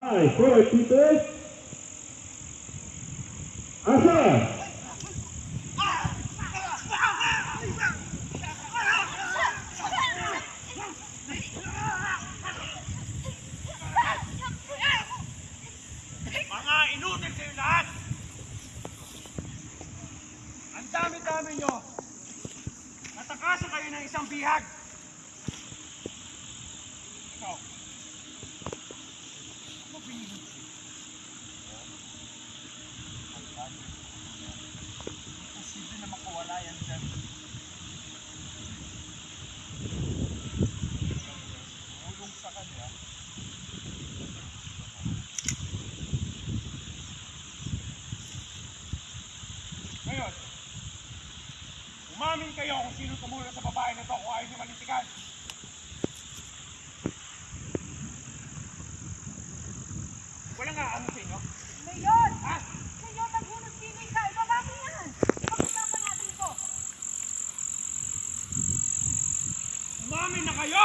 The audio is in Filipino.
42. Asa? Mga inutil kayo lahat! Ang dami-dami nyo! Natakasan kayo ng isang bihag! Ikaw! Ano pinili? Posible na makawala yan dyan. Tulong sa kanya. Ngayon, umamin kayo kung sino tumulong sa babae na ito kung ayaw niyo malintikan. Walang aano sa inyo? Mayor! Ha? Mayor, naghulog TV ka! Iba natin yan! Pag-usapan natin ito! Umamin na kayo!